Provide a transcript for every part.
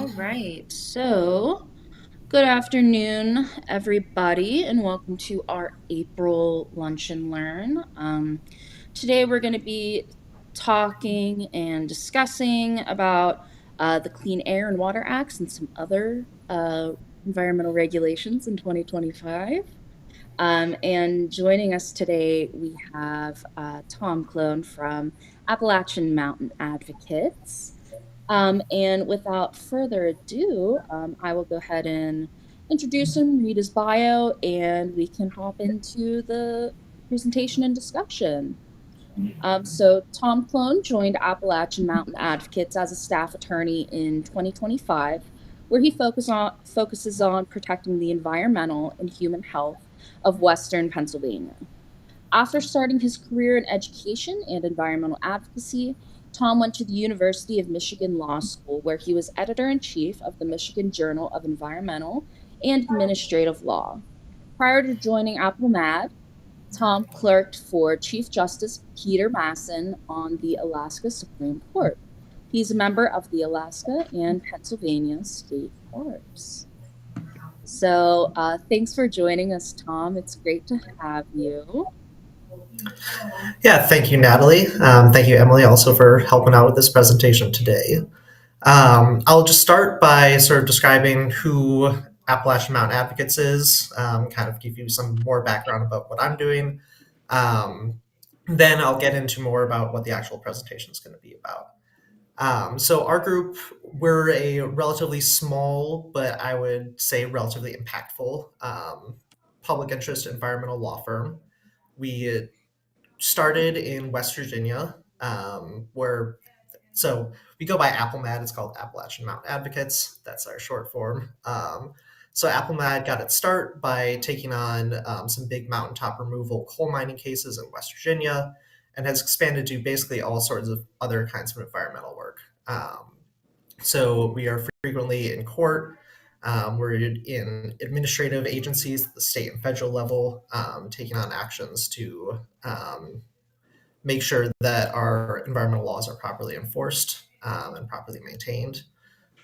All right. So, good afternoon, everybody, and welcome to our April Lunch and Learn. Today, we're going to be talking and discussing about the Clean Air and Water Acts and some other environmental regulations in 2025. And joining us today, we have Tom Kloehn from Appalachian Mountain Advocates. And without further ado, I will go ahead and introduce him, read his bio, and we can hop into the presentation and discussion. So Tom Kloehn joined Appalachian Mountain Advocates as a staff attorney in 2025, where he focuses on protecting the environmental and human health of Western Pennsylvania. After starting his career in education and environmental advocacy, Tom went to the University of Michigan Law School, where he was editor in chief of the Michigan Journal of Environmental and Administrative Law. Prior to joining AppleMad, Tom clerked for Chief Justice Peter Masson on the Alaska Supreme Court. He's a member of the Alaska and Pennsylvania State Courts. So, thanks for joining us, Tom. It's great to have you. Yeah, thank you, Natalie. Thank you, Emily, also for helping out with this presentation today. I'll just start by sort of describing who Appalachian Mountain Advocates is, kind of give you some more background about what I'm doing. Then I'll get into more about what the actual presentation is going to be about. So our group, we're a relatively small, but I would say relatively impactful public interest environmental law firm. We started in West Virginia, where so we go by AppleMad. It's called Appalachian Mountain Advocates. That's our short form. So AppleMad got its start by taking on some big mountaintop removal coal mining cases in West Virginia, and has expanded to basically all sorts of other kinds of environmental work. So we are frequently in court. We're in administrative agencies at the state and federal level, taking on actions to make sure that our environmental laws are properly enforced and properly maintained.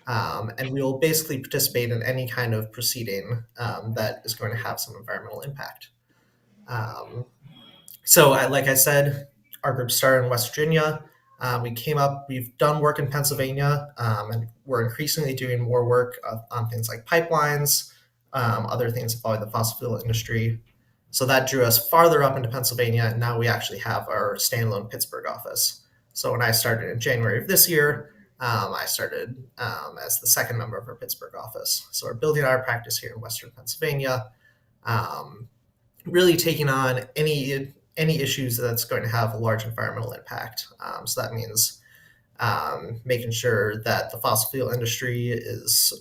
And we will basically participate in any kind of proceeding that is going to have some environmental impact. Like I said, our group started in West Virginia. We've done work in Pennsylvania, and we're increasingly doing more work on things like pipelines, other things involving the fossil fuel industry. So that drew us farther up into Pennsylvania, and now we actually have our standalone Pittsburgh office. So when I started in January of this year, I started as the second member of our Pittsburgh office. So we're building our practice here in Western Pennsylvania, really taking on any issues that's going to have a large environmental impact. So that means making sure that the fossil fuel industry is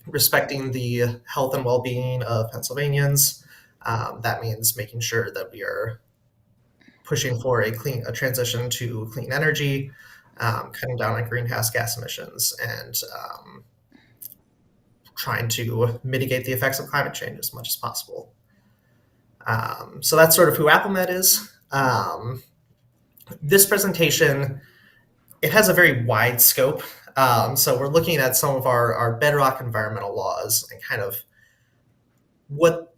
respecting the health and well-being of Pennsylvanians. That means making sure that we are pushing for a transition to clean energy, cutting down on greenhouse gas emissions, and trying to mitigate the effects of climate change as much as possible. So that's sort of who AppleMed is. This presentation, it has a very wide scope. So we're looking at some of our bedrock environmental laws and kind of what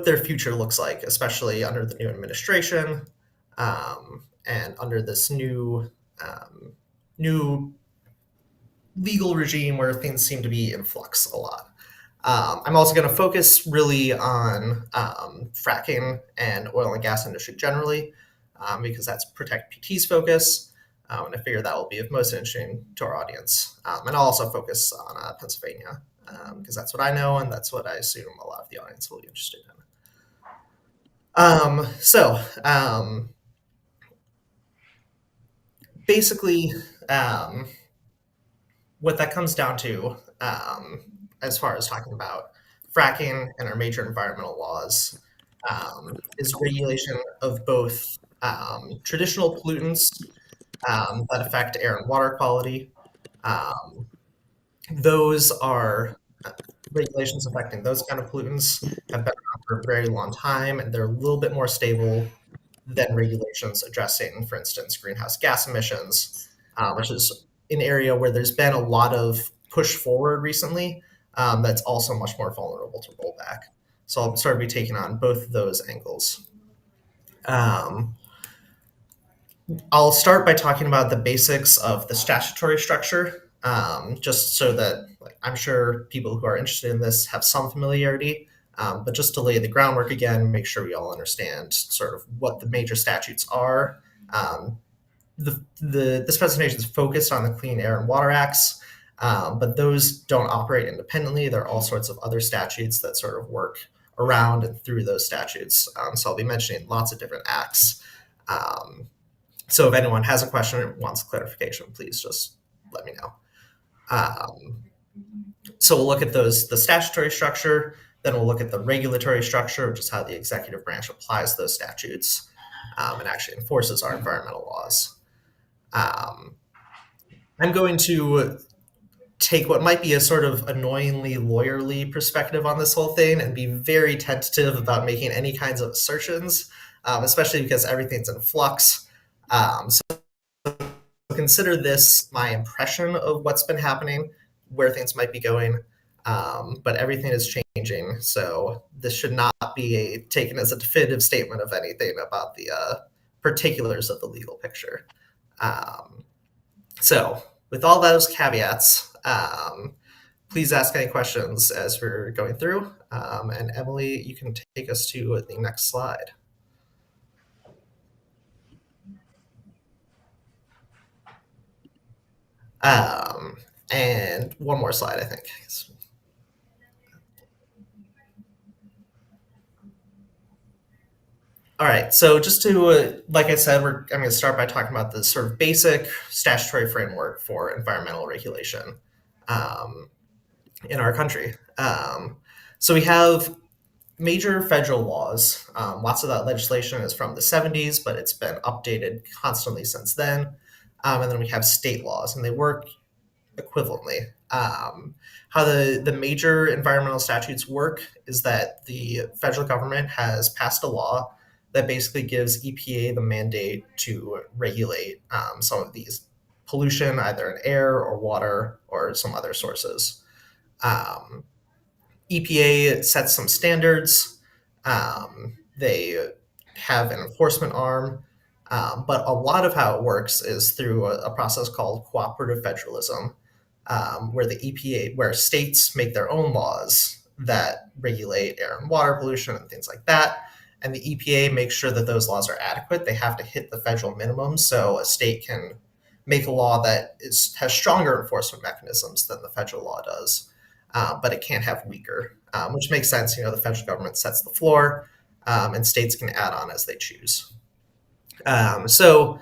their future looks like, especially under the new administration and under this new legal regime where things seem to be in flux a lot. I'm also going to focus really on fracking and oil and gas industry generally, because that's Protect PT's focus, and I figure that will be of most interesting to our audience. And I'll also focus on Pennsylvania, because that's what I know, and that's what I assume a lot of the audience will be interested in. Basically, what that comes down to, as far as talking about fracking and our major environmental laws, is regulation of both traditional pollutants that affect air and water quality. Those are regulations affecting those kind of pollutants have been around for a very long time, and they're a little bit more stable than regulations addressing, for instance, greenhouse gas emissions, which is an area where there's been a lot of push forward recently, that's also much more vulnerable to rollback. So I'll sort of be taking on both of those angles. Um, I'll start by talking about the basics of the statutory structure, just so that like, I'm sure people who are interested in this have some familiarity. But just to lay the groundwork again, make sure we all understand sort of what the major statutes are. Um, this presentation is focused on the Clean Air and Water Acts, but those don't operate independently. There are all sorts of other statutes that sort of work around and through those statutes. So I'll be mentioning lots of different acts. Um, so if anyone has a question or wants clarification, please just let me know. Um, so we'll look at the statutory structure, then we'll look at the regulatory structure, which is how the executive branch applies those statutes and actually enforces our environmental laws. Um, I'm going to take what might be a sort of annoyingly lawyerly perspective on this whole thing and be very tentative about making any kinds of assertions, especially because everything's in flux. So consider this my impression of what's been happening, where things might be going, but everything is changing. So this should not be taken as a definitive statement of anything about the particulars of the legal picture. Um, so with all those caveats, please ask any questions as we're going through. And Emily, you can take us to the next slide. Um, and one more slide, I think. All right, so just to, like I said, I'm going to start by talking about the sort of basic statutory framework for environmental regulation in our country. So we have major federal laws. Lots of that legislation is from the 70s, but it's been updated constantly since then. And then we have state laws, and they work equivalently. How the major environmental statutes work is that the federal government has passed a law that basically gives EPA the mandate to regulate some of these pollution, either in air or water or some other sources. Um, EPA sets some standards. They have an enforcement arm, but a lot of how it works is through a process called cooperative federalism, where the EPA, where states make their own laws that regulate air and water pollution and things like that, and the EPA makes sure that those laws are adequate. They have to hit the federal minimum, so a state can make a law that has stronger enforcement mechanisms than the federal law does. But it can't have weaker, which makes sense. You know, the federal government sets the floor, and states can add on as they choose. So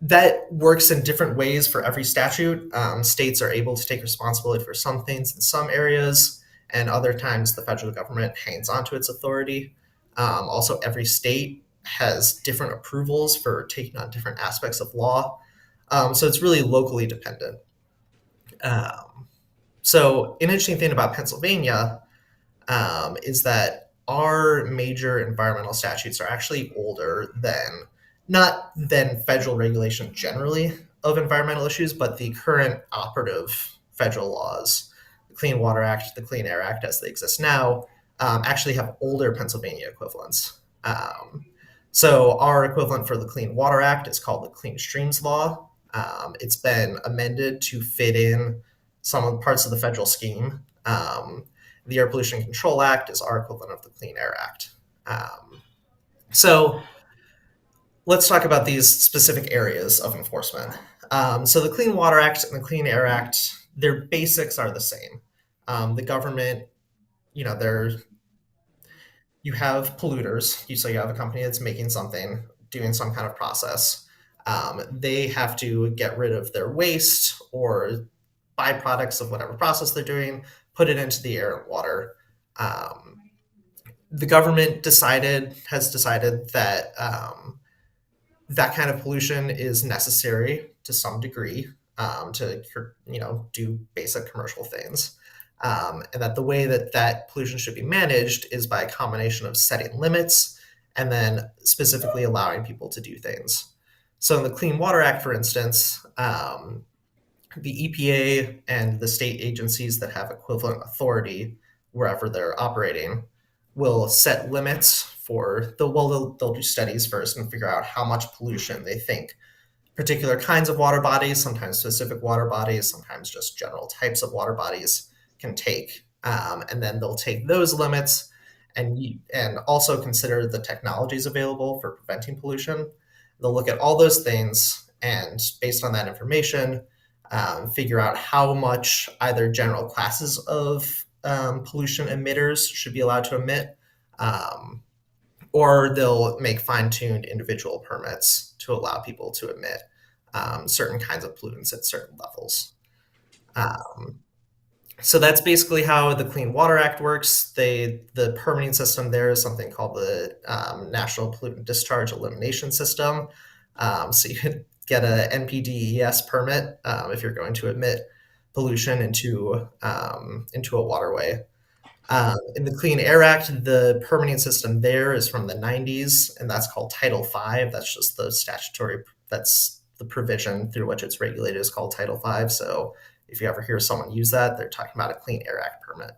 that works in different ways for every statute. States are able to take responsibility for some things in some areas, and other times the federal government hangs onto its authority. Also, every state has different approvals for taking on different aspects of law. So it's really locally dependent. So an interesting thing about Pennsylvania is that our major environmental statutes are actually older not than federal regulation generally of environmental issues, but the current operative federal laws, the Clean Water Act, the Clean Air Act as they exist now, actually have older Pennsylvania equivalents. So our equivalent for the Clean Water Act is called the Clean Streams Law. It's been amended to fit in some of the parts of the federal scheme. The Air Pollution Control Act is our equivalent of the Clean Air Act. So let's talk about these specific areas of enforcement. So the Clean Water Act and the Clean Air Act, their basics are the same. The government, you know, you have polluters. So you have a company that's making something, doing some kind of process. They have to get rid of their waste or byproducts of whatever process they're doing, put it into the air and water. The government has decided that that kind of pollution is necessary to some degree to do basic commercial things, and that the way that that pollution should be managed is by a combination of setting limits and then specifically allowing people to do things. So in the Clean Water Act, for instance, the EPA and the state agencies that have equivalent authority wherever they're operating will set limits for they'll do studies first and figure out how much pollution they think particular kinds of water bodies, sometimes specific water bodies, sometimes just general types of water bodies can take. And then they'll take those limits and also consider the technologies available for preventing pollution. They'll look at all those things and, based on that information, figure out how much either general classes of pollution emitters should be allowed to emit, um, or they'll make fine-tuned individual permits to allow people to emit certain kinds of pollutants at certain levels. Um, so that's basically how the Clean Water Act works. The permitting system there is something called the National Pollutant Discharge Elimination System. So you could get a NPDES permit if you're going to emit pollution into a waterway. In the Clean Air Act, the permitting system there is from the 90s, and that's called Title V. That's just the statutory, that's the provision through which it's regulated is called Title V. So if you ever hear someone use that, they're talking about a Clean Air Act permit.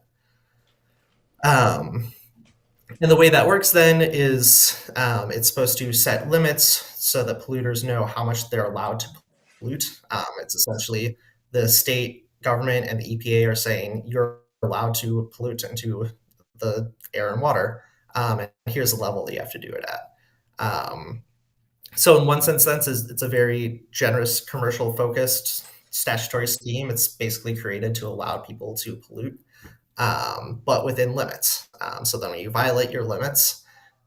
Um, and the way that works then is it's supposed to set limits so that polluters know how much they're allowed to pollute. It's essentially the state government and the EPA are saying you're allowed to pollute into the air and water, and here's the level that you have to do it at. So in one sense, it's a very generous commercial focused statutory scheme. It's basically created to allow people to pollute, but within limits. So then when you violate your limits,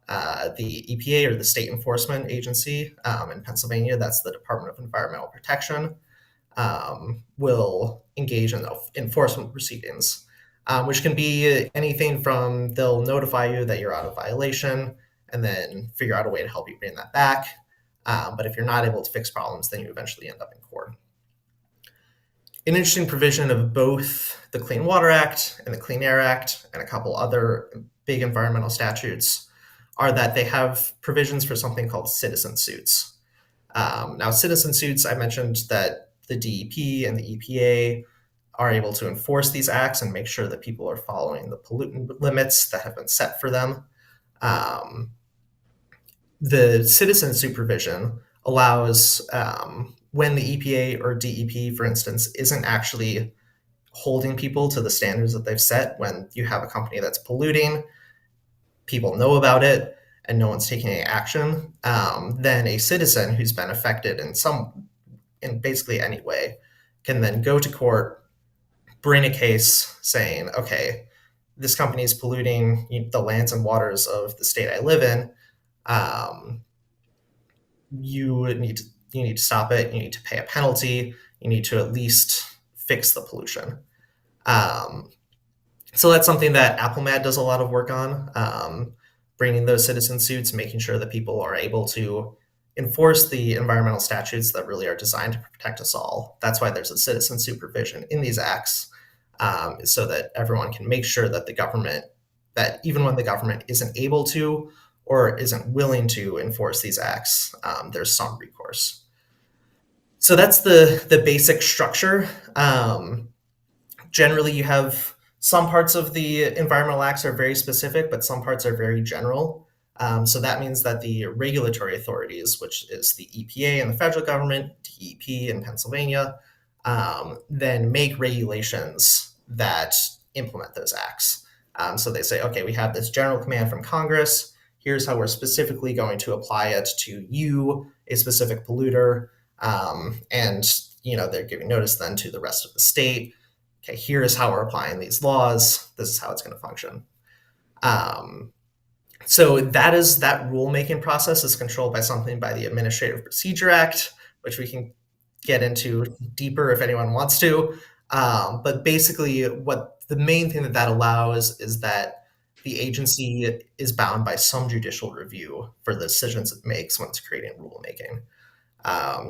the EPA or the state enforcement agency in Pennsylvania, that's the Department of Environmental Protection, will engage in enforcement proceedings, which can be anything from they'll notify you that you're out of violation and then figure out a way to help you bring that back. But if you're not able to fix problems, then you eventually end up in court. An interesting provision of both the Clean Water Act and the Clean Air Act and a couple other big environmental statutes are that they have provisions for something called citizen suits. Now, citizen suits, I mentioned that the DEP and the EPA are able to enforce these acts and make sure that people are following the pollutant limits that have been set for them. The citizen supervision allows when the EPA or DEP, for instance, isn't actually holding people to the standards that they've set. When you have a company that's polluting, people know about it, and no one's taking any action, then a citizen who's been affected in basically any way can then go to court, bring a case saying, okay, this company is polluting the lands and waters of the state I live in. You need to stop it. You need to pay a penalty. You need to at least fix the pollution. So that's something that AppleMad does a lot of work on, bringing those citizen suits, making sure that people are able to enforce the environmental statutes that really are designed to protect us all. That's why there's a citizen supervision in these acts, so that everyone can make sure that that even when the government isn't able to or isn't willing to enforce these acts, there's some recourse. So that's the basic structure. Generally, you have some parts of the environmental acts are very specific, but some parts are very general. So that means that the regulatory authorities, which is the EPA and the federal government, DEP in Pennsylvania, then make regulations that implement those acts. So they say, okay, we have this general command from Congress. Here's how we're specifically going to apply it to you, a specific polluter. And they're giving notice then to the rest of the state. Okay, here's how we're applying these laws. This is how it's going to function. So that rulemaking process is controlled by something by the Administrative Procedure Act, which we can get into deeper if anyone wants to. But basically, what the main thing that allows is that the agency is bound by some judicial review for the decisions it makes when it's creating rulemaking.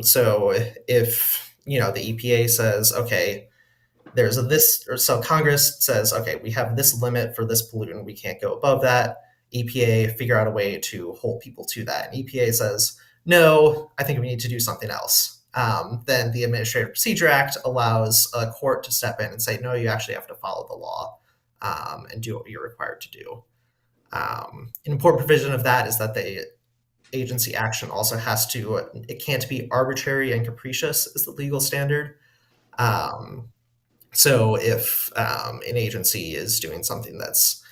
So if the EPA says, okay, so Congress says, okay, we have this limit for this pollutant, we can't go above that. EPA figure out a way to hold people to that. And EPA says, no, I think we need to do something else. then the Administrative Procedure Act allows a court to step in and say, no, you actually have to follow the law and do what you're required to do. An important provision of that is that the agency action also has to, it can't be arbitrary and capricious is the legal standard. Um, so if an agency is doing something that's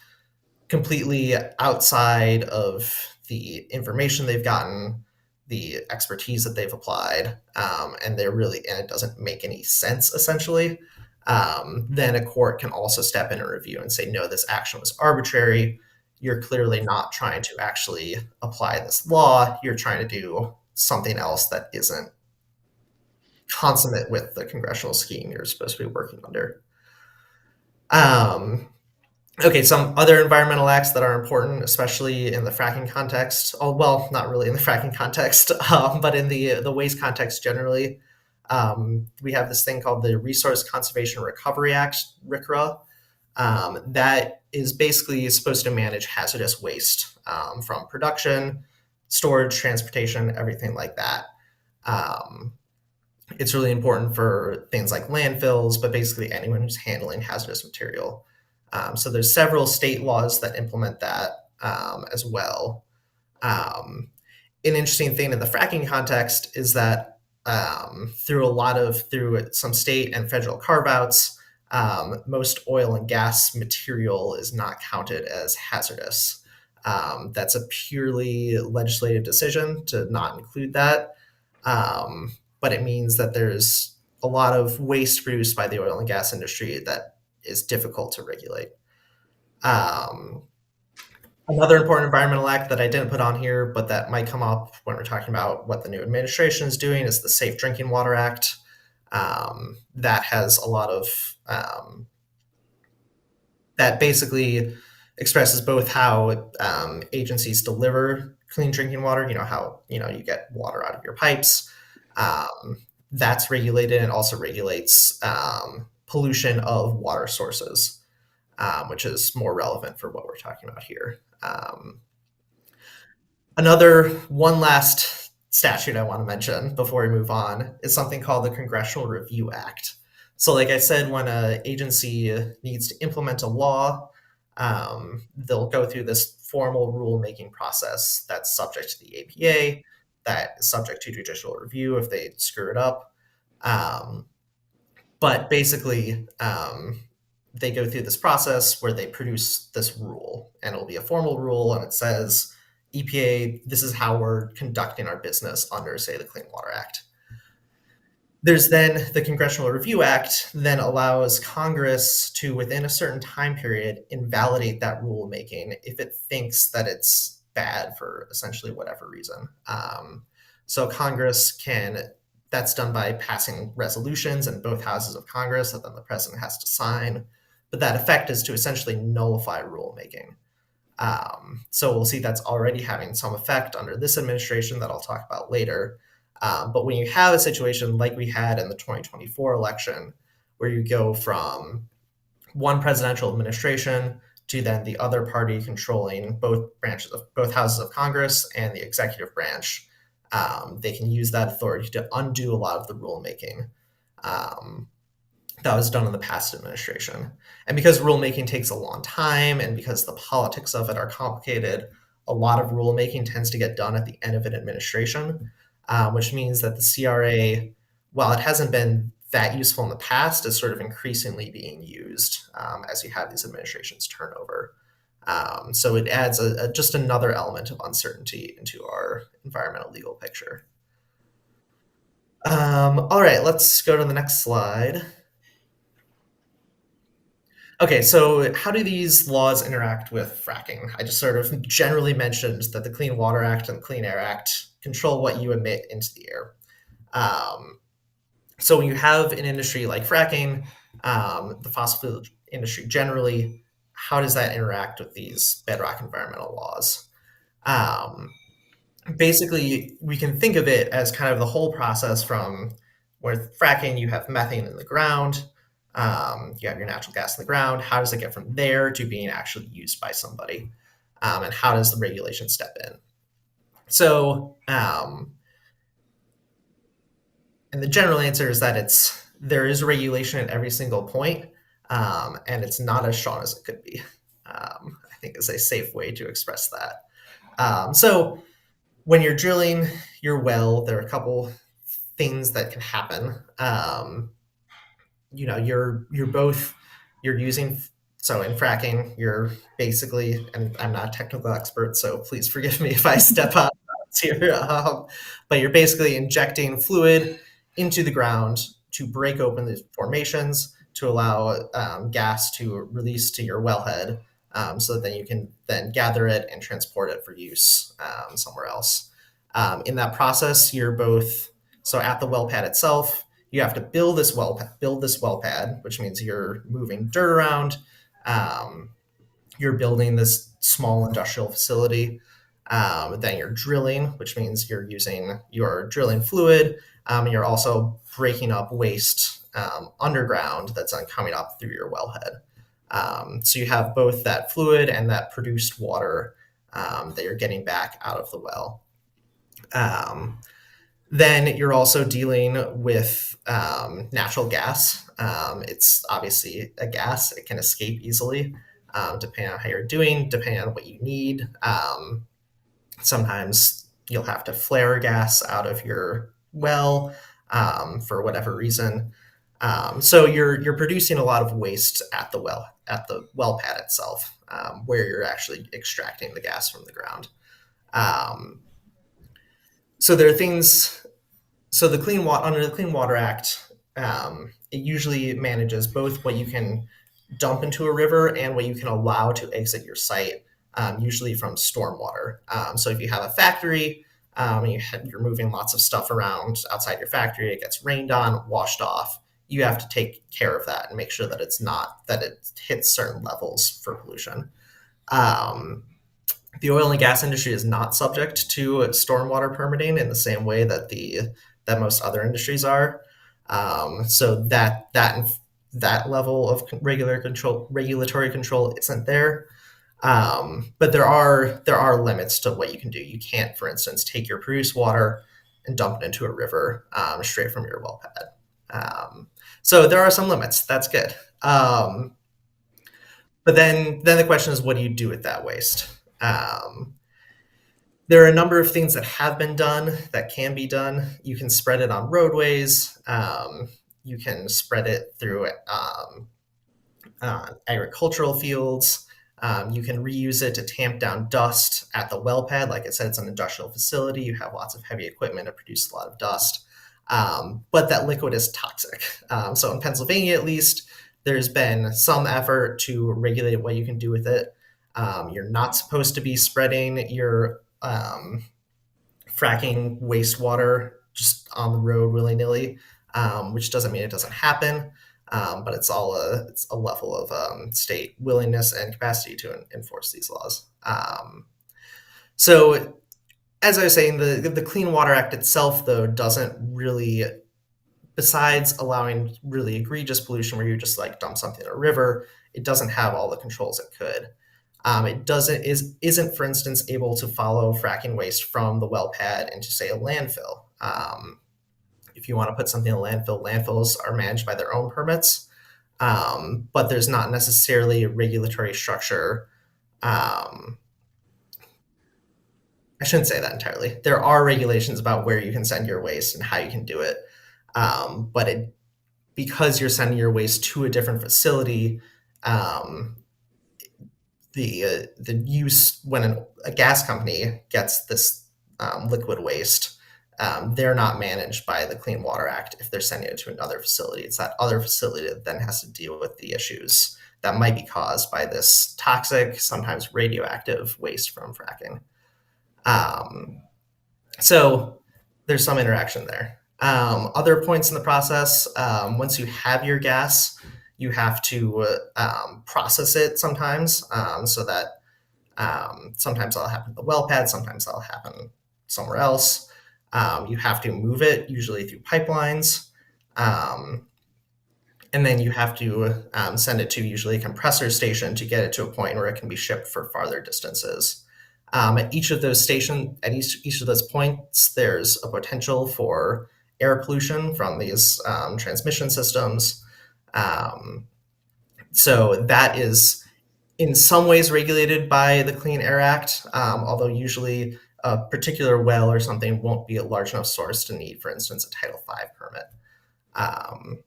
completely outside of the information they've gotten, the expertise that they've applied, and it doesn't make any sense essentially, then a court can also step in and review and say, no, this action was arbitrary. You're clearly not trying to actually apply this law. You're trying to do something else that isn't consummate with the congressional scheme you're supposed to be working under. Um, Okay, some other environmental acts that are important, especially in the fracking context. Oh, well, not really in the fracking context, but in the waste context generally. We have this thing called the Resource Conservation Recovery Act, RCRA, that is basically supposed to manage hazardous waste from production, storage, transportation, everything like that. Um, it's really important for things like landfills, but basically anyone who's handling hazardous material. So there's several state laws that implement that as well. An interesting thing in the fracking context is that through some state and federal carve outs, most oil and gas material is not counted as hazardous. That's a purely legislative decision to not include that. But it means that there's a lot of waste produced by the oil and gas industry that is difficult to regulate. Um, Another important environmental act that I didn't put on here, but that might come up when we're talking about what the new administration is doing, is the Safe Drinking Water Act. That has a lot of that basically expresses both how agencies deliver clean drinking water. You know how you get water out of your pipes. That's regulated, and also regulates pollution of water sources, which is more relevant for what we're talking about here. Another one last statute I want to mention before we move on is something called the Congressional Review Act. So, like I said, when an agency needs to implement a law, they'll go through this formal rulemaking process that's subject to the APA, that is subject to judicial review if they screw it up. Um, but basically, they go through this process where they produce this rule, and it'll be a formal rule, and it says, EPA, this is how we're conducting our business under, say, the Clean Water Act. There's then the Congressional Review Act, then allows Congress to, within a certain time period, invalidate that rulemaking if it thinks that it's bad for essentially whatever reason. So Congress can, that's done by passing resolutions in both houses of Congress that then the president has to sign. But that effect is to essentially nullify rulemaking. So we'll see that's already having some effect under this administration that I'll talk about later. But when you have a situation like we had in the 2024 election, where you go from one presidential administration to then the other party controlling both houses of Congress and the executive branch, they can use that authority to undo a lot of the rulemaking that was done in the past administration. And because rulemaking takes a long time, and because the politics of it are complicated, a lot of rulemaking tends to get done at the end of an administration, which means that the CRA, while it hasn't been that useful in the past, is sort of increasingly being used as you have these administrations turnover. So it adds just another element of uncertainty into our environmental legal picture. All right, let's go to the next slide. Okay, so how do these laws interact with fracking? I just sort of generally mentioned that the Clean Water Act and the Clean Air Act control what you emit into the air. So when you have an industry like fracking, the fossil fuel industry generally, how does that interact with these bedrock environmental laws? Um, Basically, we can think of it as kind of the whole process from where fracking, you have methane in the ground, you have your natural gas in the ground. How does it get from there to being actually used by somebody? And how does the regulation step in? So, an And the general answer is that there is regulation at every single point, and it's not as strong as it could be. I think is a safe way to express that. So when you're drilling your well, there are a couple things that can happen. You're both you're using so in fracking you're basically, and I'm not a technical expert, so please forgive me if I step out here, but you're basically injecting fluid into the ground to break open the formations to allow gas to release to your wellhead, so that then you can then gather it and transport it for use somewhere else. In that process, you're both so at the well pad itself, you have to build this well pad, which means you're moving dirt around. Um, you're building this small industrial facility. Then you're drilling, which means you're using your drilling fluid. And you're also breaking up waste underground that's coming up through your wellhead. So you have both that fluid and that produced water that you're getting back out of the well. Um, then you're also dealing with natural gas. It's obviously a gas, it can escape easily, depending on how you're doing, depending on what you need. Sometimes you'll have to flare gas out of your well for whatever reason. So you're producing a lot of waste at the well pad itself, where you're actually extracting the gas from the ground. Um, so there are things so the clean water under the Clean Water Act, it usually manages both what you can dump into a river and what you can allow to exit your site, usually from stormwater. So if you have a factory, you're moving lots of stuff around outside your factory, it gets rained on, washed off. You have to take care of that and make sure that it hits certain levels for pollution. Um, the oil and gas industry is not subject to stormwater permitting in the same way that most other industries are. So that level of regulatory control isn't there. But there are limits to what you can do. You can't, for instance, take your produced water and dump it into a river straight from your well pad. So there are some limits. That's good. But then the question is, what do you do with that waste? There are a number of things that have been done that can be done. You can spread it on roadways. You can spread it through agricultural fields. You can reuse it to tamp down dust at the well pad. Like I said, it's an industrial facility. You have lots of heavy equipment to produce a lot of dust. But that liquid is toxic. So in Pennsylvania, at least, there's been some effort to regulate what you can do with it. You're not supposed to be spreading your fracking wastewater just on the road willy nilly, which doesn't mean it doesn't happen, but it's a level of state willingness and capacity to enforce these laws. So, as I was saying, the Clean Water Act itself, though, doesn't really, besides allowing really egregious pollution where you just like dump something in a river, it doesn't have all the controls it could. Isn't, for instance, able to follow fracking waste from the well pad into, say, a landfill. If you want to put something in a landfill, landfills are managed by their own permits, but there's not necessarily a regulatory structure. I shouldn't say that entirely. There are regulations about where you can send your waste and how you can do it, but because you're sending your waste to a different facility, the use when a gas company gets this liquid waste, they're not managed by the Clean Water Act if they're sending it to another facility. It's that other facility that then has to deal with the issues that might be caused by this toxic, sometimes radioactive waste from fracking. So there's some interaction there. Other points in the process, once you have your gas, you have to process it sometimes, so that sometimes that'll happen at the well pad, sometimes that'll happen somewhere else. You have to move it, usually through pipelines, and then you have to send it to usually a compressor station to get it to a point where it can be shipped for farther distances. At each of those points, there's a potential for air pollution from these transmission systems. Um, so that is in some ways regulated by the Clean Air Act, although usually a particular well or something won't be a large enough source to need, for instance, a Title V permit. Um,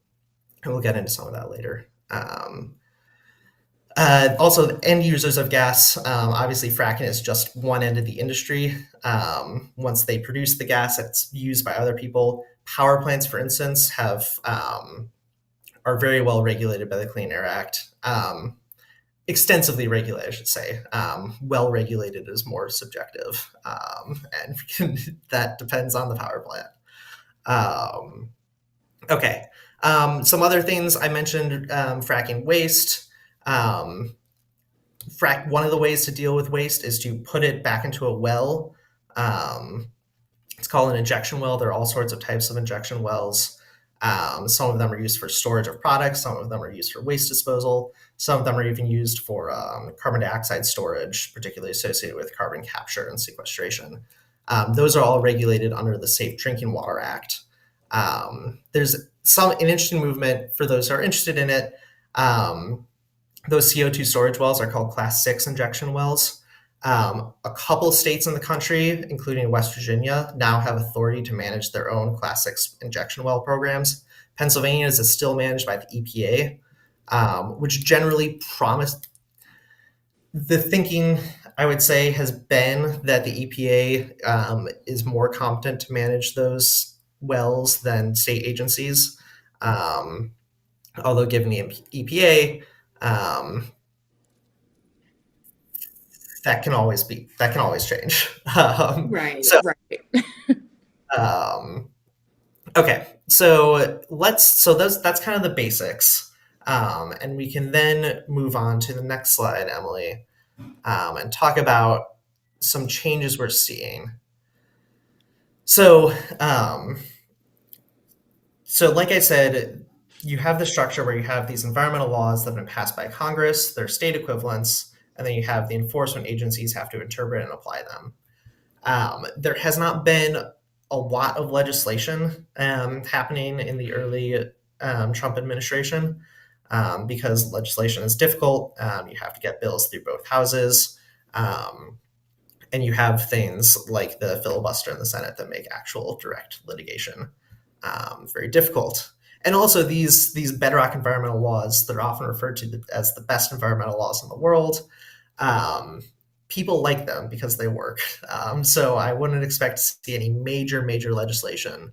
and we'll get into some of that later. Also, the end users of gas, obviously, fracking is just one end of the industry. Once they produce the gas, it's used by other people. Power plants, for instance, are very well regulated by the Clean Air Act. Extensively regulated, I should say. Well regulated is more subjective, and that depends on the power plant. Okay. Some other things I mentioned: fracking waste. Um, One of the ways to deal with waste is to put it back into a well. Um, it's called an injection well. There are all sorts of types of injection wells. Some of them are used for storage of products. Some of them are used for waste disposal. Some of them are even used for carbon dioxide storage, particularly associated with carbon capture and sequestration. Those are all regulated under the Safe Drinking Water Act. There's an interesting movement for those who are interested in it. Those CO2 storage wells are called Class 6 injection wells. A couple states in the country, including West Virginia, now have authority to manage their own Class 6 injection well programs. Pennsylvania is still managed by the EPA, which generally promised. The thinking, I would say, has been that the EPA is more competent to manage those wells than state agencies. Although, given the EPA, that can always change. Right, So right. um, okay, so that's kind of the basics, and we can then move on to the next slide, Emily, and talk about some changes we're seeing. So, like I said, you have the structure where you have these environmental laws that have been passed by Congress, their state equivalents, and then you have the enforcement agencies have to interpret and apply them. There has not been a lot of legislation happening in the early Trump administration because legislation is difficult. You have to get bills through both houses. And you have things like the filibuster in the Senate that make actual direct litigation very difficult. And also these bedrock environmental laws that are often referred to as the best environmental laws in the world. People like them because they work. So I wouldn't expect to see any major legislation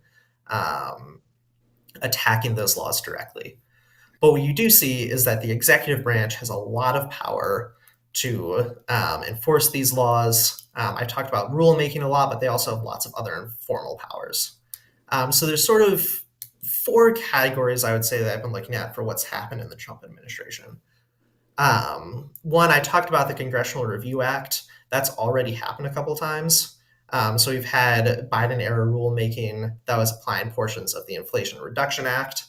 attacking those laws directly. But what you do see is that the executive branch has a lot of power to enforce these laws. I talked about rulemaking a lot, but they also have lots of other informal powers. So there's sort of four categories, I would say, that I've been looking at for what's happened in the Trump administration. One, I talked about the Congressional Review Act. That's already happened a couple times. So we've had Biden-era rulemaking that was applying portions of the Inflation Reduction Act.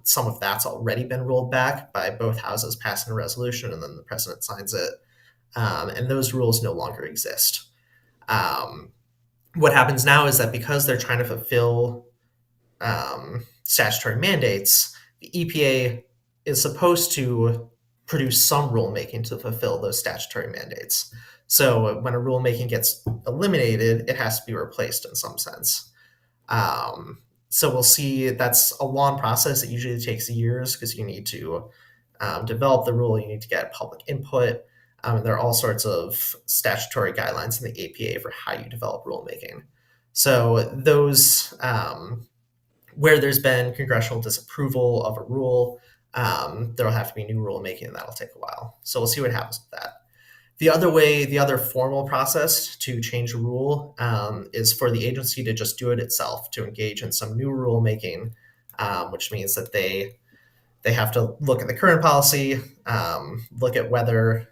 Some of that's already been rolled back by both houses passing a resolution, and then the president signs it. And those rules no longer exist. What happens now is that because they're trying to fulfill statutory mandates, the EPA is supposed to produce some rulemaking to fulfill those statutory mandates. So when a rulemaking gets eliminated, it has to be replaced in some sense. So we'll see. That's a long process. It usually takes years because you need to develop the rule. You need to get public input. And there are all sorts of statutory guidelines in the APA for how you develop rulemaking. So those where there's been congressional disapproval of a rule, there will have to be new rulemaking, and that'll take a while. So we'll see what happens with that. The other formal process to change a rule is for the agency to just do it itself, to engage in some new rulemaking, which means that they have to look at the current policy, look at whether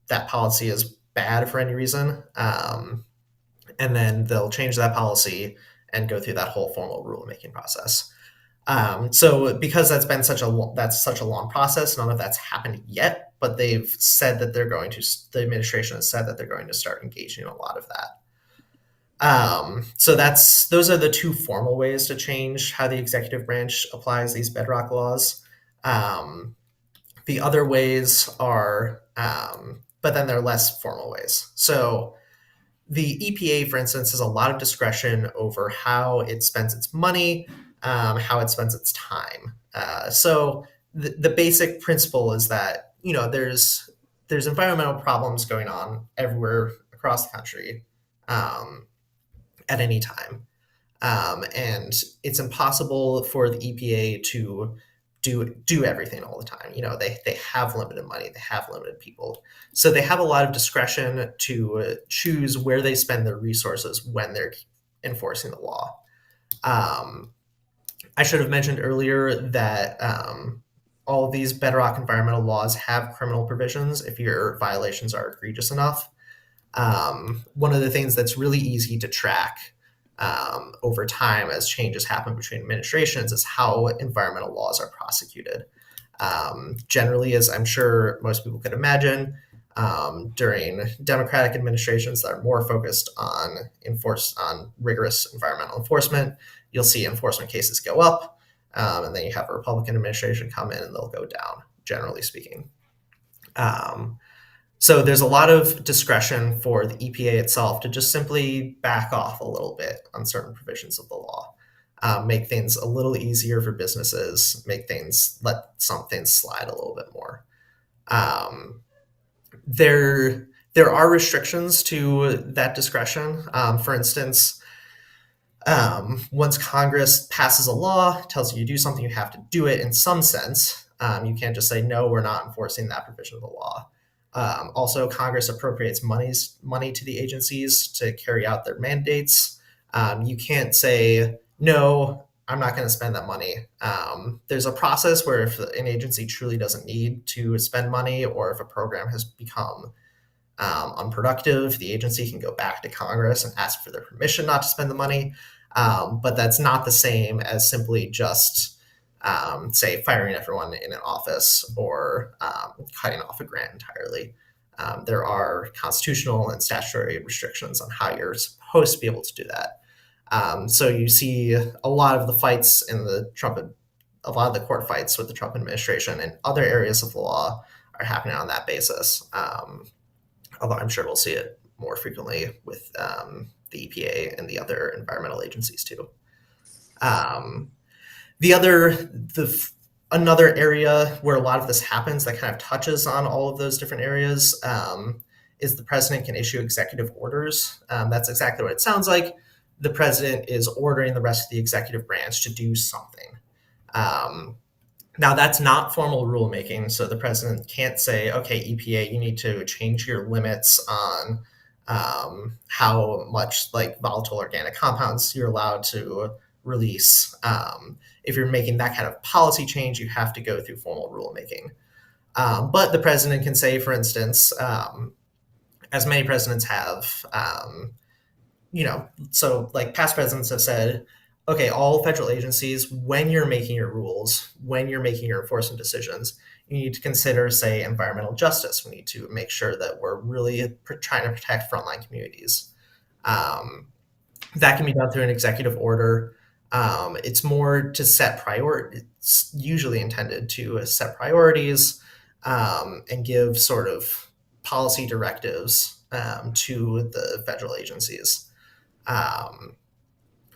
that policy is bad for any reason, and then they'll change that policy and go through that whole formal rulemaking process. So because that's such a long process, none of that's happened yet, but they've said that the administration has said that they're going to start engaging in a lot of that. So those are the two formal ways to change how the executive branch applies these bedrock laws. Um, the other ways are, but then they're less formal ways. So the EPA, for instance, has a lot of discretion over how it spends its money, how it spends its time. So the basic principle is that there's environmental problems going on everywhere across the country um, at any time. And it's impossible for the EPA to do everything all the time. They have limited money, they have limited people, so they have a lot of discretion to choose where they spend their resources when they're enforcing the law. Um, I should have mentioned earlier that all of these bedrock environmental laws have criminal provisions if your violations are egregious enough. One of the things that's really easy to track over time as changes happen between administrations is how environmental laws are prosecuted. Generally, as I'm sure most people could imagine, during Democratic administrations that are more focused on rigorous environmental enforcement, you'll see enforcement cases go up, and then you have a Republican administration come in and they'll go down. Generally speaking, um, so there's a lot of discretion for the EPA itself to just simply back off a little bit on certain provisions of the law, make things a little easier for businesses, let some things slide a little bit more. Um, there are restrictions to that discretion. For instance, once Congress passes a law, tells you to do something, you have to do it in some sense. You can't just say, no, we're not enforcing that provision of the law. Also, Congress appropriates money to the agencies to carry out their mandates. You can't say, no, I'm not going to spend that money. There's a process where if an agency truly doesn't need to spend money, or if a program has become unproductive, the agency can go back to Congress and ask for their permission not to spend the money. But that's not the same as simply just, say, firing everyone in an office or cutting off a grant entirely. There are constitutional and statutory restrictions on how you're supposed to be able to do that. So you see a lot of the fights in a lot of the court fights with the Trump administration and other areas of the law are happening on that basis. Although I'm sure we'll see it more frequently with the EPA and the other environmental agencies too. Um, the other, the Another area where a lot of this happens that kind of touches on all of those different areas is the president can issue executive orders. That's exactly what it sounds like. The president is ordering the rest of the executive branch to do something. Um, Now, that's not formal rulemaking, so the president can't say, okay, EPA, you need to change your limits on how much like volatile organic compounds you're allowed to release. If you're making that kind of policy change, you have to go through formal rulemaking. But the president can say, for instance, as many presidents have, so like past presidents have said, okay, all federal agencies, when you're making your rules, when you're making your enforcement decisions, you need to consider, say, environmental justice. We need to make sure that we're really trying to protect frontline communities. Um, that can be done through an executive order. It's more to set priorities. It's usually intended to set priorities and give sort of policy directives to the federal agencies. Um,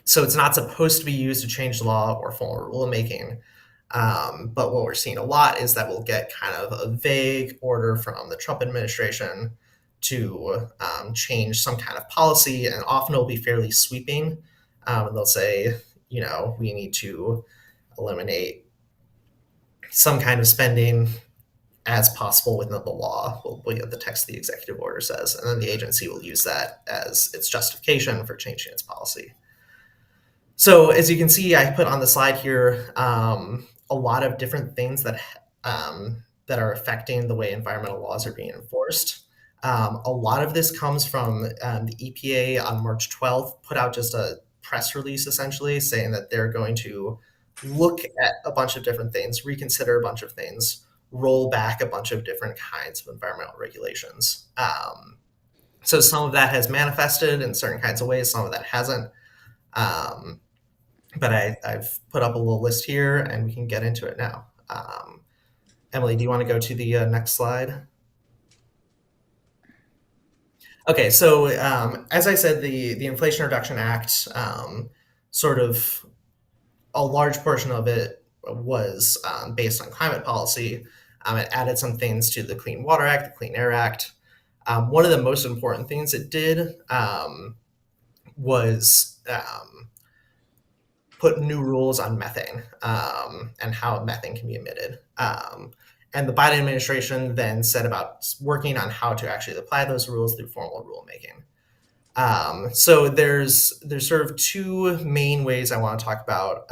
so it's not supposed to be used to change the law or formal rulemaking. But what we're seeing a lot is that we'll get kind of a vague order from the Trump administration to change some kind of policy, and often it'll be fairly sweeping. And they'll say, we need to eliminate some kind of spending as possible within the law. The text of the executive order says, and then the agency will use that as its justification for changing its policy. So as you can see, I put on the slide here a lot of different things that are affecting the way environmental laws are being enforced. A lot of this comes from the EPA on March 12th, put out just a press release essentially saying that they're going to look at a bunch of different things, reconsider a bunch of things, roll back a bunch of different kinds of environmental regulations. So some of that has manifested in certain kinds of ways, some of that hasn't. Um, but I've put up a little list here, and we can get into it now. Emily, do you want to go to the next slide? Okay, so as I said, the Inflation Reduction Act, sort of a large portion of it was based on climate policy. It added some things to the Clean Water Act, the Clean Air Act. One of the most important things it did was put new rules on methane and how methane can be emitted. And the Biden administration then set about working on how to actually apply those rules through formal rulemaking. So there's sort of two main ways I want to talk about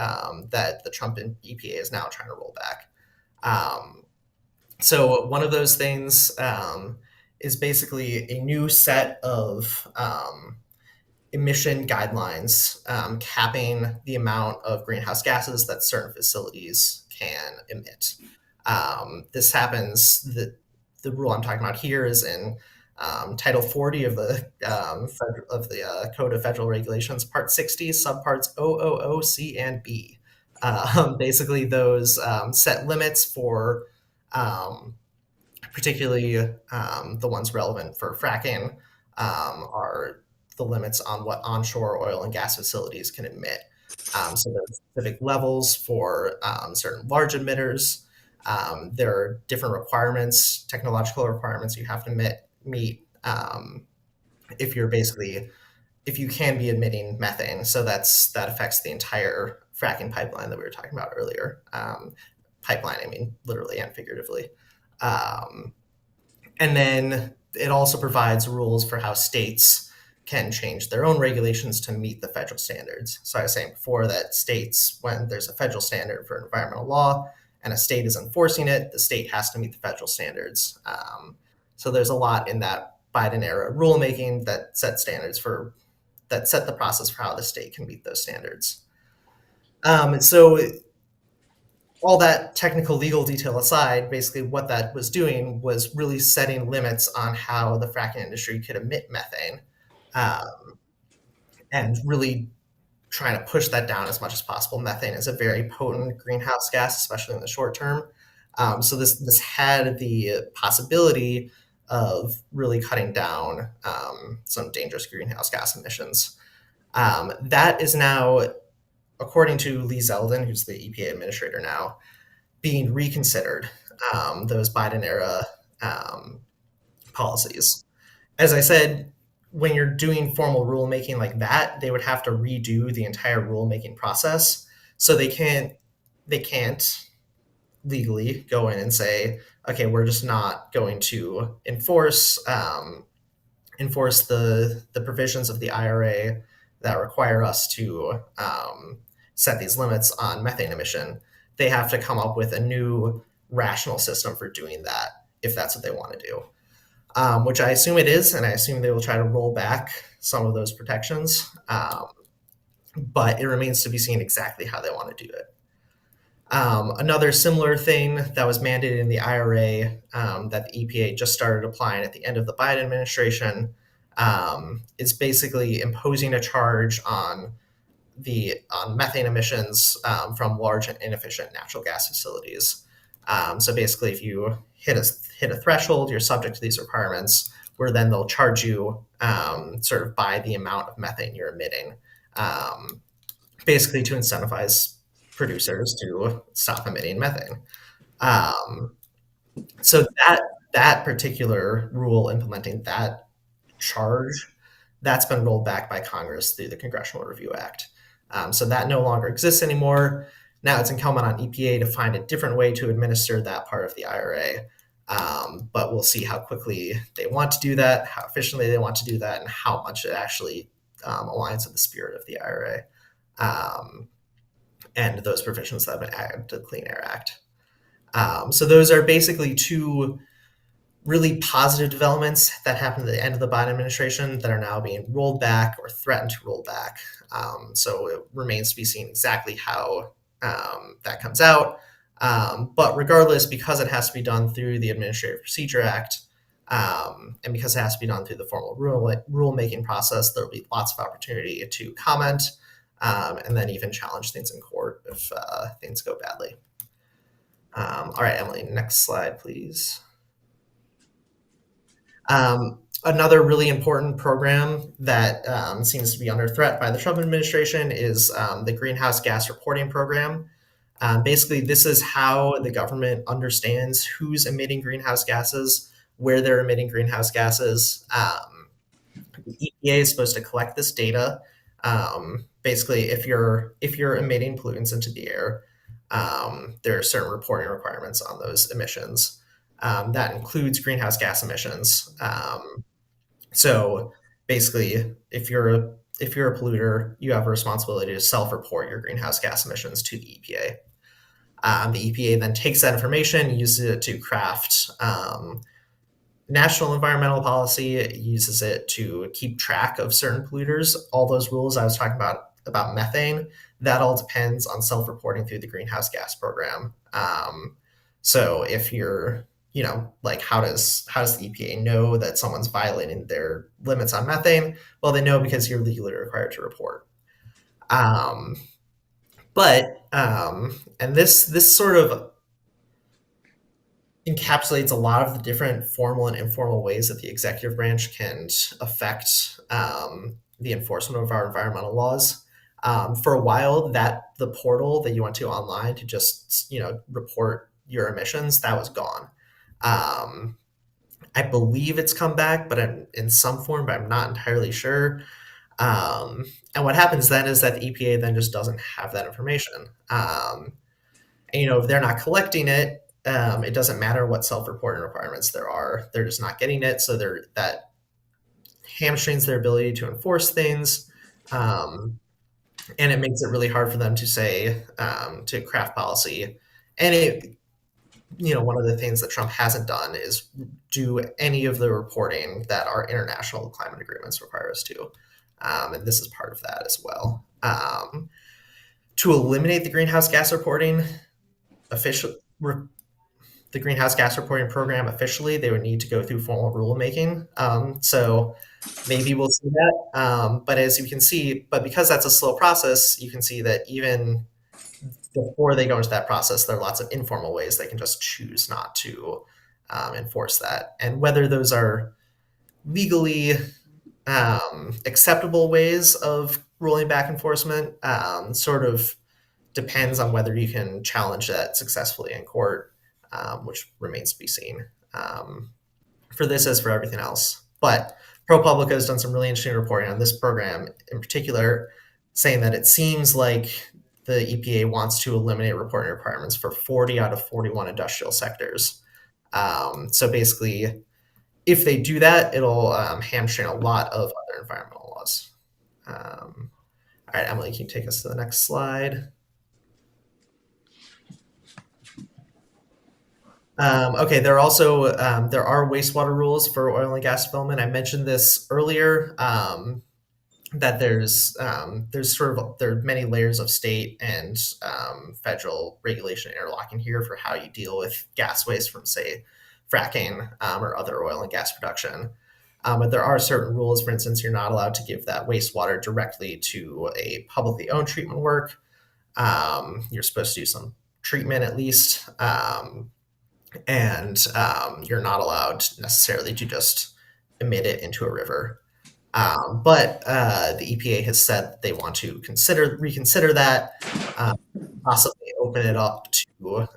that the Trump EPA is now trying to roll back. Um, so one of those things is basically a new set of emission guidelines capping the amount of greenhouse gases that certain facilities can emit. This happens, the rule I'm talking about here is in Title 40 of the Code of Federal Regulations, Part 60, subparts O, C, and B. Basically, those set limits for um, particularly the ones relevant for fracking are the limits on what onshore oil and gas facilities can emit. So there are specific levels for certain large emitters. There are different requirements, technological requirements you have to meet if you're basically if you can be emitting methane. So that affects the entire fracking pipeline that we were talking about earlier. Pipeline, I mean, literally and figuratively. Um, and then it also provides rules for how states can change their own regulations to meet the federal standards. So I was saying before that states, when there's a federal standard for environmental law and a state is enforcing it, the state has to meet the federal standards. So there's a lot in that Biden era rulemaking that set the process for how the state can meet those standards. So all that technical legal detail aside, basically what that was doing was really setting limits on how the fracking industry could emit methane, um, and really trying to push that down as much as possible. Methane is a very potent greenhouse gas, especially in the short term. So this had the possibility of really cutting down some dangerous greenhouse gas emissions. That is now, according to Lee Zeldin, who's the EPA administrator now, being reconsidered, those Biden era um, policies. As I said, when you're doing formal rulemaking like that, they would have to redo the entire rulemaking process. So they can't legally go in and say, okay, we're just not going to enforce the provisions of the IRA that require us to set these limits on methane emission. They have to come up with a new rational system for doing that if that's what they want to do, which I assume it is, and I assume they will try to roll back some of those protections. But it remains to be seen exactly how they want to do it. Another similar thing that was mandated in the IRA that the EPA just started applying at the end of the Biden administration is basically imposing a charge on methane emissions from large and inefficient natural gas facilities. So basically, if you hit a threshold, you're subject to these requirements, where then they'll charge you sort of by the amount of methane you're emitting, um, basically to incentivize producers to stop emitting methane. Um, so that particular rule implementing that charge, that's been rolled back by Congress through the Congressional Review Act. So that no longer exists anymore. Now it's incumbent on EPA to find a different way to administer that part of the IRA. But we'll see how quickly they want to do that, how efficiently they want to do that, and how much it actually aligns with the spirit of the IRA and those provisions that have been added to the Clean Air Act. So those are basically two really positive developments that happened at the end of the Biden administration that are now being rolled back or threatened to roll back. So it remains to be seen exactly how that comes out. But regardless, because it has to be done through the Administrative Procedure Act, And because it has to be done through the formal rulemaking process, there will be lots of opportunity to comment and then even challenge things in court if things go badly. All right, Emily, next slide, please. Another really important program that seems to be under threat by the Trump administration is the greenhouse gas reporting program. Basically, this is how the government understands who's emitting greenhouse gases, where they're emitting greenhouse gases. The EPA is supposed to collect this data. Basically, if you're emitting pollutants into the air, there are certain reporting requirements on those emissions. That includes greenhouse gas emissions. So basically, if you're a polluter, you have a responsibility to self-report your greenhouse gas emissions to the EPA. The EPA then takes that information, uses it to craft national environmental policy. It uses it to keep track of certain polluters. All those rules I was talking about methane, that all depends on self-reporting through the greenhouse gas program. So if you're, like how does the EPA know that someone's violating their limits on methane? Well, they know because you're legally required to report. Um, and this sort of encapsulates a lot of the different formal and informal ways that the executive branch can affect the enforcement of our environmental laws. For a while, that the portal that you went to online to just report your emissions, that was gone. Um, I believe it's come back, but in some form, but I'm not entirely sure. And what happens then is that the EPA then just doesn't have that information. And, if they're not collecting it, it doesn't matter what self-reporting requirements there are. They're just not getting it, so that hamstrings their ability to enforce things, and it makes it really hard for them to say to craft policy. And one of the things that Trump hasn't done is do any of the reporting that our international climate agreements require us to, and this is part of that as well. To eliminate the greenhouse gas reporting, the greenhouse gas reporting program officially, they would need to go through formal rulemaking. So maybe we'll see that. But as you can see, but because that's a slow process, you can see that even before they go into that process, there are lots of informal ways they can just choose not to enforce that. And whether those are legally acceptable ways of rolling back enforcement sort of depends on whether you can challenge that successfully in court, which remains to be seen for this as for everything else. But ProPublica has done some really interesting reporting on this program in particular, saying that it seems like the EPA wants to eliminate reporting requirements for 40 out of 41 industrial sectors. So basically, if they do that, it'll hamstring a lot of other environmental laws. All right, Emily, can you take us to the next slide? Okay, there are wastewater rules for oil and gas development. I mentioned this earlier. That there are many layers of state and federal regulation interlocking here for how you deal with gas waste from, say, fracking or other oil and gas production. But there are certain rules. For instance, you're not allowed to give that wastewater directly to a publicly owned treatment work. You're supposed to do some treatment at least. And you're not allowed necessarily to just emit it into a river. But the EPA has said that they want to reconsider that, possibly open it up to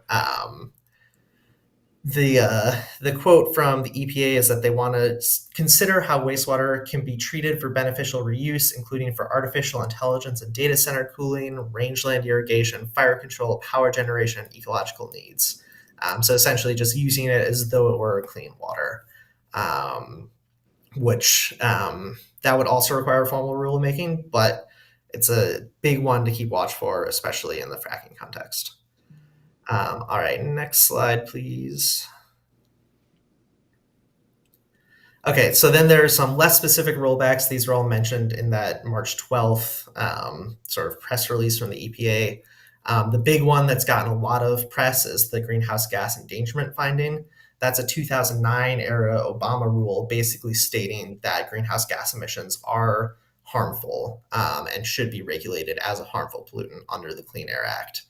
the quote from the EPA is that they want to consider how wastewater can be treated for beneficial reuse, including for artificial intelligence and data center cooling, rangeland irrigation, fire control, power generation, and ecological needs. So essentially just using it as though it were clean water, which that would also require formal rulemaking, but it's a big one to keep watch for, especially in the fracking context. All right, next slide, please. Okay, so then there are some less specific rollbacks. These are all mentioned in that March 12th sort of press release from the EPA. The big one that's gotten a lot of press is the greenhouse gas endangerment finding. That's a 2009 era Obama rule basically stating that greenhouse gas emissions are harmful and should be regulated as a harmful pollutant under the Clean Air Act.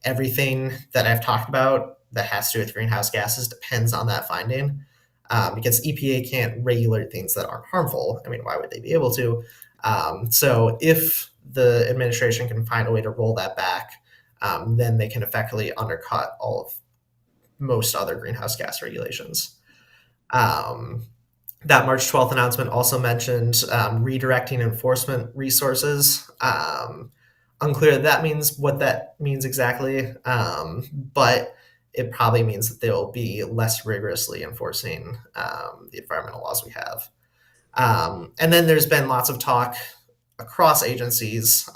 Everything that I've talked about that has to do with greenhouse gases depends on that finding, because EPA can't regulate things that aren't harmful. I mean, why would they be able to? So if the administration can find a way to roll that back, then they can effectively undercut all of most other greenhouse gas regulations. Um, that March 12th announcement also mentioned redirecting enforcement resources. Unclear that means what that means exactly, but it probably means that they'll be less rigorously enforcing the environmental laws we have. And then there's been lots of talk across agencies,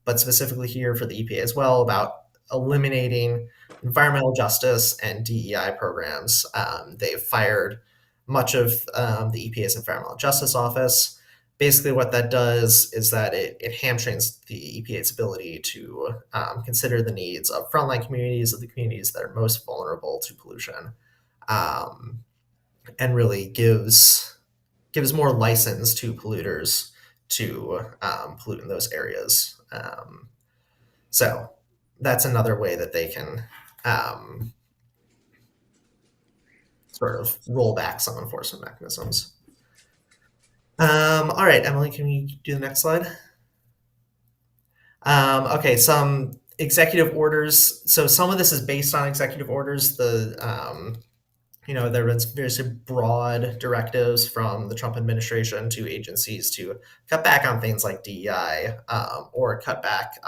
but specifically here for the EPA as well, about eliminating environmental justice and DEI programs. They've fired much of the EPA's Environmental Justice Office. Basically, what that does is that it hamstrings the EPA's ability to consider the needs of frontline communities, of the communities that are most vulnerable to pollution, um, and really gives more license to polluters to pollute in those areas. So that's another way that they can um, sort of roll back some enforcement mechanisms. All right, Emily, can you do the next slide? Okay, some executive orders. So some of this is based on executive orders. There's broad directives from the Trump administration to agencies to cut back on things like DEI, or cut back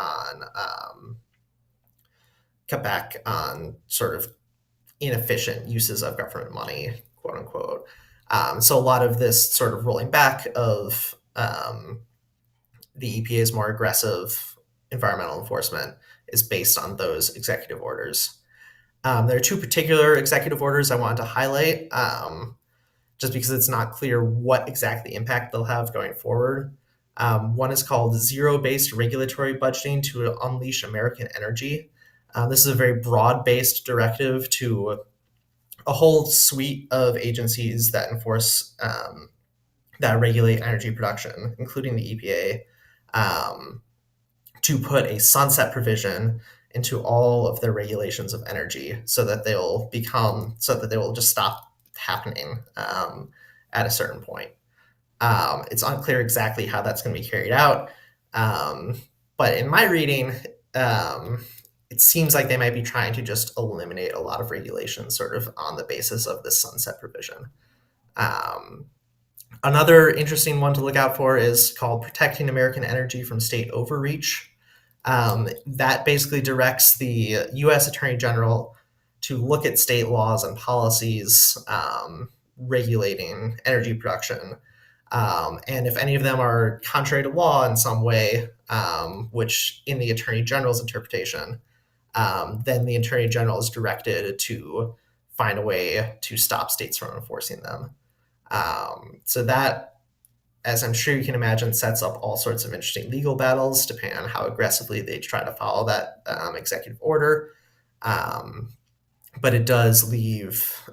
on sort of inefficient uses of government money, quote unquote. So a lot of this sort of rolling back of the EPA's more aggressive environmental enforcement is based on those executive orders. There are two particular executive orders I wanted to highlight, just because it's not clear what exactly impact they'll have going forward. One is called Zero-Based Regulatory Budgeting to Unleash American Energy. This is a very broad-based directive to a whole suite of agencies that that regulate energy production, including the EPA, to put a sunset provision into all of their regulations of energy so that they will just stop happening at a certain point. It's unclear exactly how that's going to be carried out, but in my reading, it seems like they might be trying to just eliminate a lot of regulations sort of on the basis of this sunset provision. Another interesting one to look out for is called Protecting American Energy from State Overreach. That basically directs the U.S. Attorney General to look at state laws and policies regulating energy production. And if any of them are contrary to law in some way, which in the Attorney General's interpretation, then the Attorney General is directed to find a way to stop states from enforcing them. So that, as I'm sure you can imagine, sets up all sorts of interesting legal battles depending on how aggressively they try to follow that executive order. But it does it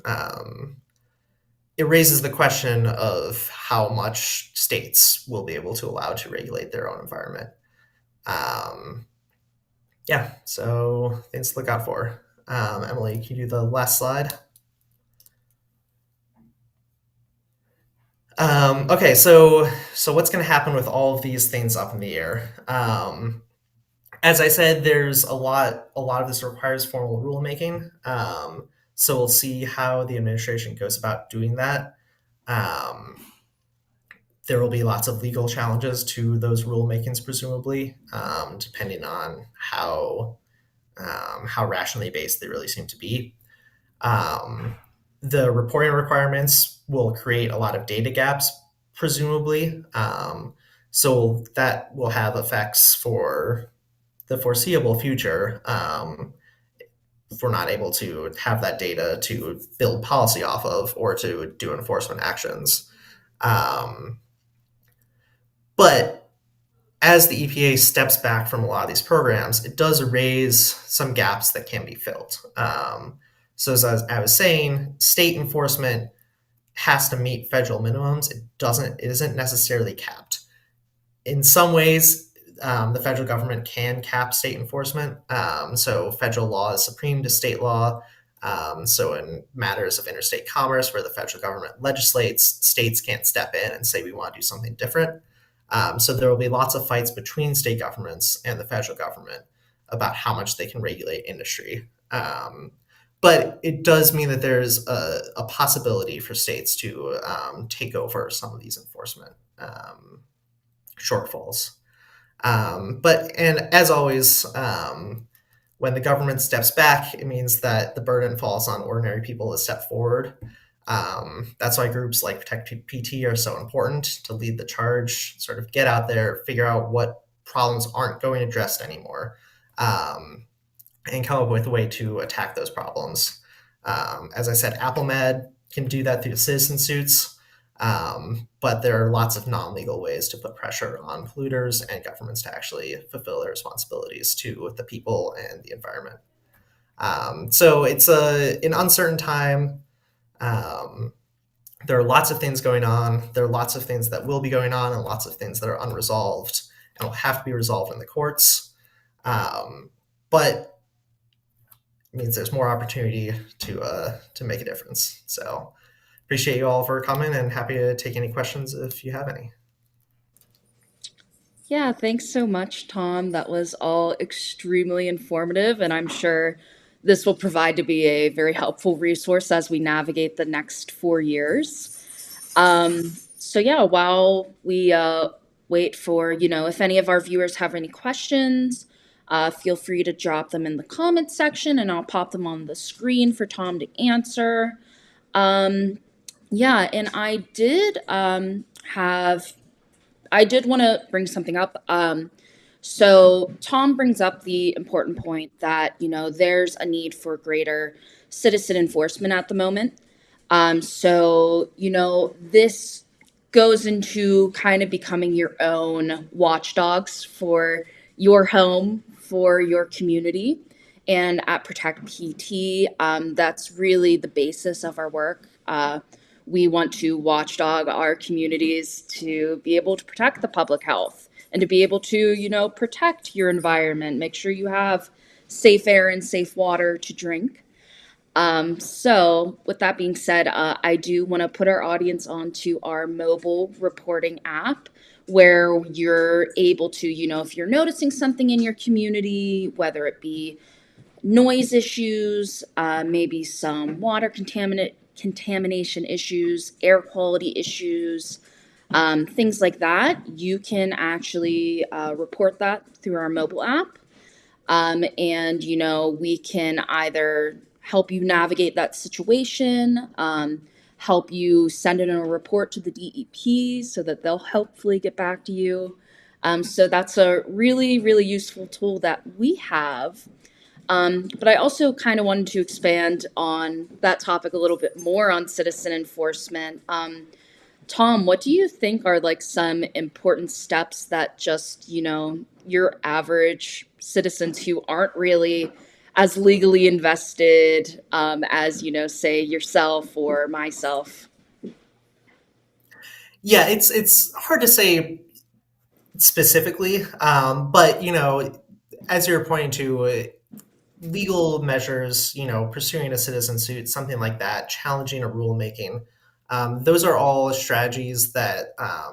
raises the question of how much states will be able to allow to regulate their own environment. Yeah, so things to look out for. Emily, can you do the last slide? Okay, so what's going to happen with all of these things up in the air? As I said, there's a lot of this requires formal rulemaking. So we'll see how the administration goes about doing that. There will be lots of legal challenges to those rulemakings, presumably, depending on how rationally based they really seem to be. The reporting requirements will create a lot of data gaps, presumably. So that will have effects for the foreseeable future, if we're not able to have that data to build policy off of or to do enforcement actions. But as the EPA steps back from a lot of these programs, it does raise some gaps that can be filled. So as I was saying, state enforcement has to meet federal minimums. It isn't necessarily capped. In some ways, the federal government can cap state enforcement. So federal law is supreme to state law. So in matters of interstate commerce, where the federal government legislates, states can't step in and say we want to do something different. So there will be lots of fights between state governments and the federal government about how much they can regulate industry. But it does mean that there's a possibility for states to take over some of these enforcement shortfalls. And as always, when the government steps back, it means that the burden falls on ordinary people to step forward. That's why groups like Protect PT are so important, to lead the charge, sort of get out there, figure out what problems aren't going addressed anymore, um, and come up with a way to attack those problems. As I said, AppleMed can do that through citizen suits, but there are lots of non-legal ways to put pressure on polluters and governments to actually fulfill their responsibilities to the people and the environment. So it's an uncertain time. Um, there are lots of things going on. There are lots of things that will be going on, and lots of things that are unresolved and will have to be resolved in the courts. But it means there's more opportunity to make a difference. So appreciate you all for coming, and happy to take any questions if you have any. Yeah, thanks so much, Tom. That was all extremely informative, and I'm sure this will provide to be a very helpful resource as we navigate the next 4 years. So yeah, while we wait for, if any of our viewers have any questions, feel free to drop them in the comments section and I'll pop them on the screen for Tom to answer. Um, yeah, and I did want to bring something up. So Tom brings up the important point that, there's a need for greater citizen enforcement at the moment. So, this goes into kind of becoming your own watchdogs for your home, for your community. And at Protect PT, that's really the basis of our work. We want to watchdog our communities to be able to protect the public health and to be able to, protect your environment, make sure you have safe air and safe water to drink. So, with that being said, I do want to put our audience onto our mobile reporting app where you're able to, if you're noticing something in your community, whether it be noise issues, maybe some water contamination issues, air quality issues, things like that, you can actually report that through our mobile app. And, we can either help you navigate that situation, help you send in a report to the DEP so that they'll hopefully get back to you. So that's a really, really useful tool that we have. But I also kind of wanted to expand on that topic a little bit more on citizen enforcement. Tom, what do you think are like some important steps that just, your average citizens who aren't really as legally invested as, say yourself or myself? Yeah, it's hard to say specifically, but as you're pointing to, legal measures, pursuing a citizen suit, something like that, challenging a rulemaking, those are all strategies that I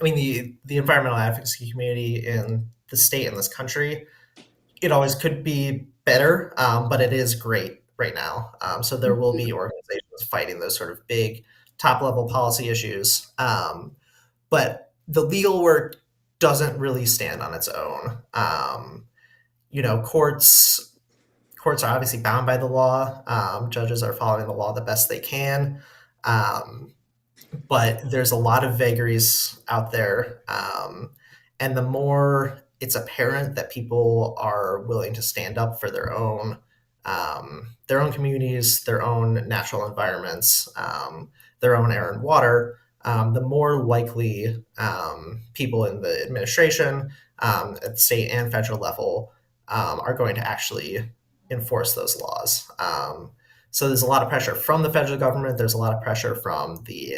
mean the environmental advocacy community in the state and this country, it always could be better, but it is great right now. So there will be organizations fighting those sort of big top level policy issues. But the legal work doesn't really stand on its own. Courts are obviously bound by the law. Judges are following the law the best they can. Um, but there's a lot of vagaries out there. And the more it's apparent that people are willing to stand up for their own communities, their own natural environments, their own air and water, the more likely people in the administration, at the state and federal level, are going to actually enforce those laws. So there's a lot of pressure from the federal government. There's a lot of pressure from the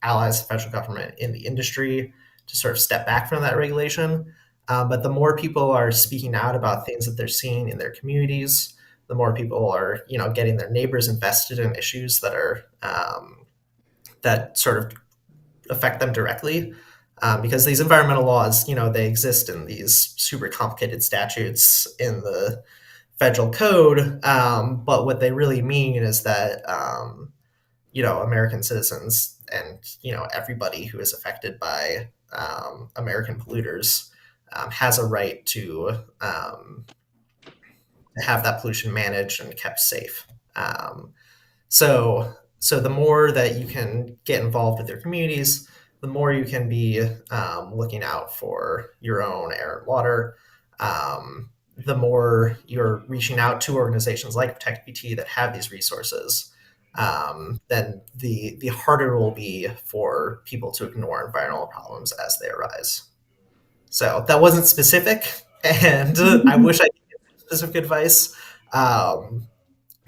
allies of the federal government in the industry to sort of step back from that regulation. But the more people are speaking out about things that they're seeing in their communities, the more people are, getting their neighbors invested in issues that are that sort of affect them directly. Because these environmental laws, they exist in these super complicated statutes in the federal code, but what they really mean is that American citizens and everybody who is affected by American polluters has a right to have that pollution managed and kept safe. So the more that you can get involved with your communities, the more you can be looking out for your own air and water. The more you're reaching out to organizations like Protect PT that have these resources, then the harder it will be for people to ignore environmental problems as they arise. So that wasn't specific, and I wish I could give specific advice. Um,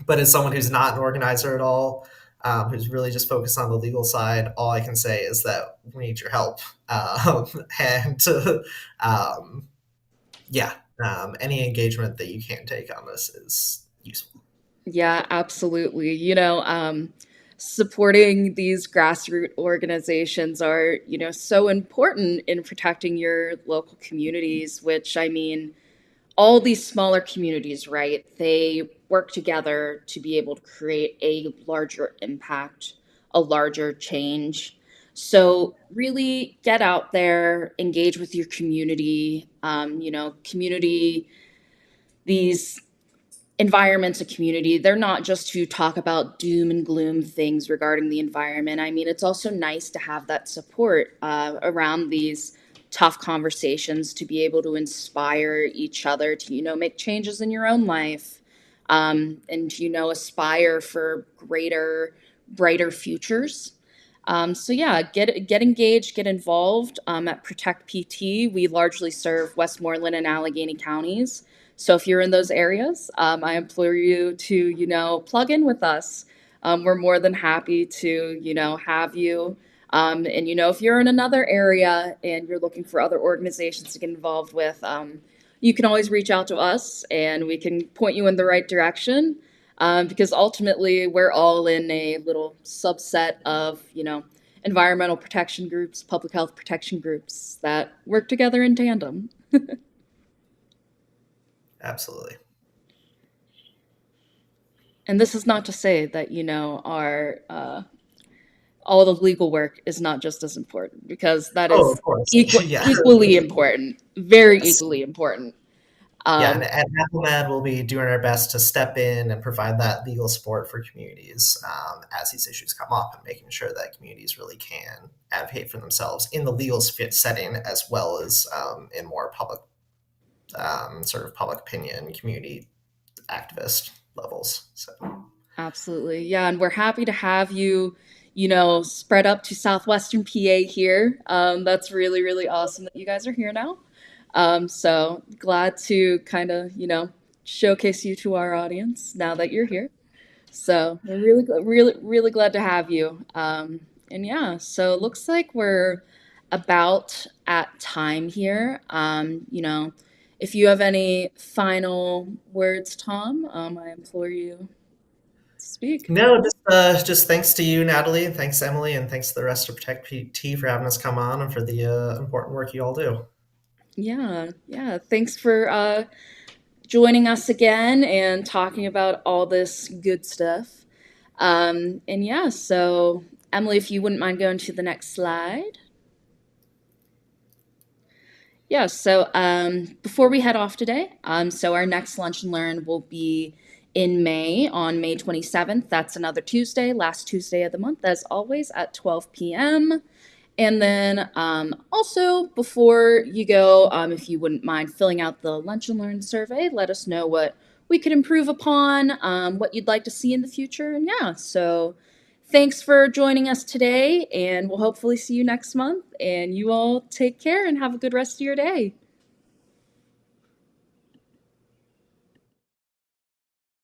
but as someone who's not an organizer at all, who's really just focused on the legal side, all I can say is that we need your help. And um, yeah, any engagement that you can take on this is useful. Yeah, absolutely. Supporting these grassroots organizations are, so important in protecting your local communities, which I mean, all these smaller communities, right? They work together to be able to create a larger impact, a larger change. So really get out there, engage with your community. Community, these environments a community, they're not just to talk about doom and gloom things regarding the environment. I mean, it's also nice to have that support around these tough conversations to be able to inspire each other to, make changes in your own life, and, aspire for greater, brighter futures. So yeah, get engaged, get involved. At Protect PT, we largely serve Westmoreland and Allegheny counties. So if you're in those areas, I implore you to, plug in with us. We're more than happy to, have you. And if you're in another area and you're looking for other organizations to get involved with, you can always reach out to us and we can point you in the right direction. Because ultimately, we're all in a little subset of, environmental protection groups, public health protection groups that work together in tandem. Absolutely. And this is not to say that, our all the legal work is not just as important, because that Oh, is of course. Yeah. equally important, very Yes. equally important. Yeah, and Um, at AppleMed, we'll be doing our best to step in and provide that legal support for communities as these issues come up, and making sure that communities really can advocate for themselves in the legal setting as well as in more public, sort of public opinion, community activist levels. So, Absolutely. Yeah, and we're happy to have you, spread up to southwestern PA here. That's really, really awesome that you guys are here now. So glad to kind of, showcase you to our audience now that you're here. So we're really, really, really glad to have you. And yeah, so it looks like we're about at time here. If you have any final words, Tom, I implore you to speak. no, just thanks to you, Natalie, and thanks Emily, and thanks to the rest of Protect PT for having us come on and for the important work you all do. Yeah, yeah. Thanks for joining us again and talking about all this good stuff. And yeah, so Emily, if you wouldn't mind going to the next slide. Yeah, so before we head off today, so our next Lunch and Learn will be in May on May 27th. That's another Tuesday, last Tuesday of the month, as always, at 12 p.m. And then also, before you go, if you wouldn't mind filling out the Lunch and Learn survey, let us know what we could improve upon, what you'd like to see in the future. And yeah, so thanks for joining us today, and we'll hopefully see you next month. And you all take care and have a good rest of your day.